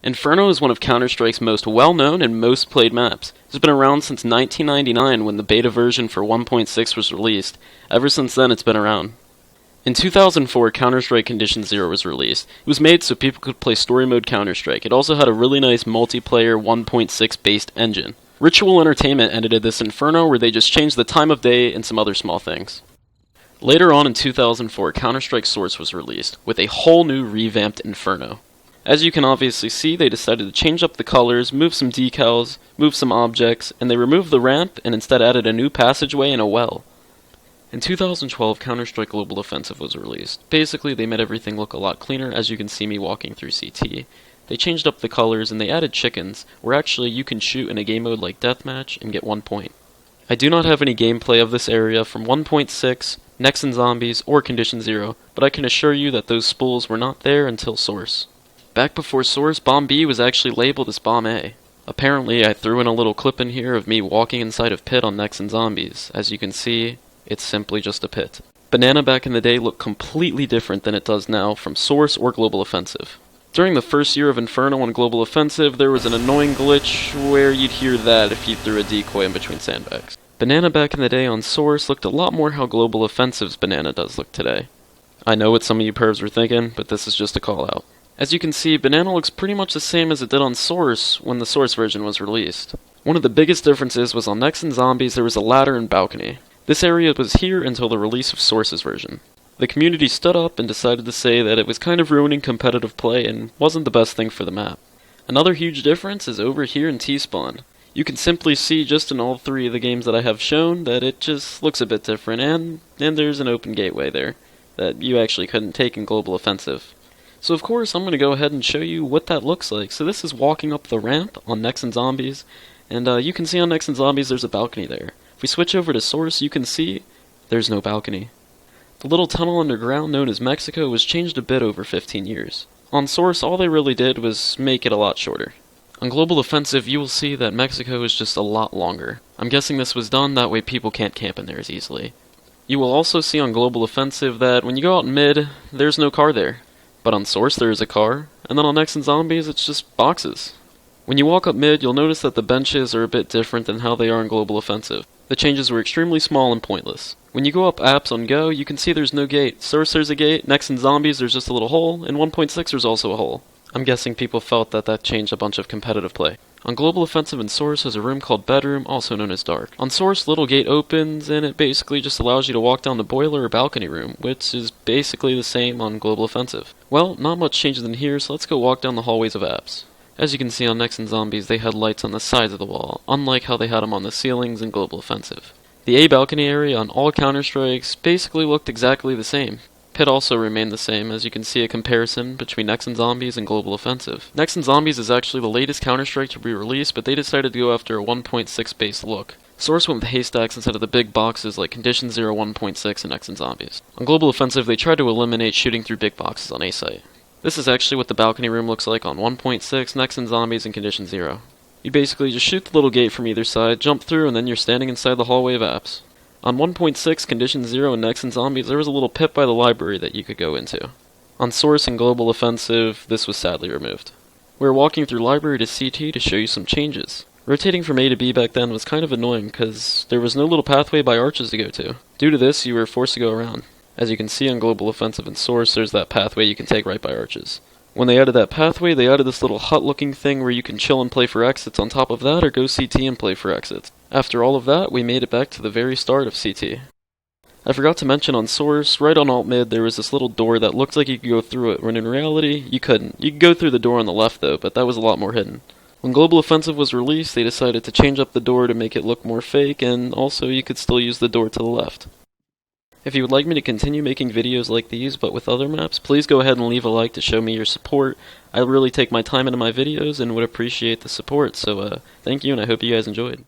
Inferno is one of Counter-Strike's most well-known and most played maps. It's been around since 1999 when the beta version for 1.6 was released. Ever since then, it's been around. In 2004, Counter-Strike Condition Zero was released. It was made so people could play story mode Counter-Strike. It also had a really nice multiplayer 1.6 based engine. Ritual Entertainment edited this Inferno where they just changed the time of day and some other small things. Later on in 2004, Counter-Strike Source was released, with a whole new revamped Inferno. As you can obviously see, they decided to change up the colors, move some decals, move some objects, and they removed the ramp and instead added a new passageway and a well. In 2012, Counter-Strike Global Offensive was released. Basically, they made everything look a lot cleaner, as you can see me walking through CT. They changed up the colors and they added chickens, where actually you can shoot in a game mode like Deathmatch and get 1 point. I do not have any gameplay of this area from 1.6, Next and Zombies, or Condition Zero, but I can assure you that those spools were not there until Source. Back before Source, Bomb B was actually labeled as Bomb A. Apparently, I threw in a little clip in here of me walking inside of Pit on Next and Zombies. As you can see, it's simply just a pit. Banana back in the day looked completely different than it does now from Source or Global Offensive. During the first year of Inferno on Global Offensive, there was an annoying glitch where you'd hear that if you threw a decoy in between sandbags. Banana back in the day on Source looked a lot more how Global Offensive's Banana does look today. I know what some of you pervs were thinking, but this is just a call out. As you can see, Banana looks pretty much the same as it did on Source when the Source version was released. One of the biggest differences was on Next and Zombies there was a ladder and balcony. This area was here until the release of Source's version. The community stood up and decided to say that it was kind of ruining competitive play and wasn't the best thing for the map. Another huge difference is over here in T-Spawn. You can simply see just in all three of the games that I have shown that it just looks a bit different, and there's an open gateway there that you actually couldn't take in Global Offensive. So of course I'm going to go ahead and show you what that looks like. So this is walking up the ramp on Next and Zombies, and you can see on Next and Zombies there's a balcony there. If we switch over to Source, you can see there's no balcony. The little tunnel underground known as Mexico was changed a bit over 15 years. On Source, all they really did was make it a lot shorter. On Global Offensive, you will see that Mexico is just a lot longer. I'm guessing this was done that way people can't camp in there as easily. You will also see on Global Offensive that when you go out mid, there's no car there. But on Source there is a car, and then on Next and Zombies it's just boxes. When you walk up mid, you'll notice that the benches are a bit different than how they are in Global Offensive. The changes were extremely small and pointless. When you go up apps on Go, you can see there's no gate. Source there's a gate, Next and Zombies there's just a little hole, and 1.6 there's also a hole. I'm guessing people felt that that changed a bunch of competitive play. On Global Offensive and Source there's a room called Bedroom, also known as Dark. On Source, little gate opens, and it basically just allows you to walk down the boiler or balcony room, which is basically the same on Global Offensive. Well, not much changes in here, so let's go walk down the hallways of apps. As you can see on Next and Zombies, they had lights on the sides of the wall, unlike how they had them on the ceilings in Global Offensive. The A balcony area on all Counter-Strikes basically looked exactly the same. Pit also remained the same, as you can see a comparison between Next and Zombies and Global Offensive. Next and Zombies is actually the latest Counter-Strike to be released, but they decided to go after a 1.6 based look. Source went with haystacks instead of the big boxes like Condition Zero, 1.6, and Next and Zombies. On Global Offensive, they tried to eliminate shooting through big boxes on A site. This is actually what the balcony room looks like on 1.6, Next and Zombies, and Condition Zero. You basically just shoot the little gate from either side, jump through, and then you're standing inside the hallway of apps. On 1.6, Condition Zero, and Next and Zombies, there was a little pit by the library that you could go into. On Source and Global Offensive, this was sadly removed. We were walking through library to CT to show you some changes. Rotating from A to B back then was kind of annoying because there was no little pathway by arches to go to. Due to this, you were forced to go around. As you can see on Global Offensive and Source, there's that pathway you can take right by arches. When they added that pathway, they added this little hut-looking thing where you can chill and play for exits on top of that, or go CT and play for exits. After all of that, we made it back to the very start of CT. I forgot to mention on Source, right on alt-mid, there was this little door that looked like you could go through it, when in reality, you couldn't. You could go through the door on the left though, but that was a lot more hidden. When Global Offensive was released, they decided to change up the door to make it look more fake, and also you could still use the door to the left. If you would like me to continue making videos like these, but with other maps, please go ahead and leave a like to show me your support. I really take my time into my videos and would appreciate the support, so thank you and I hope you guys enjoyed.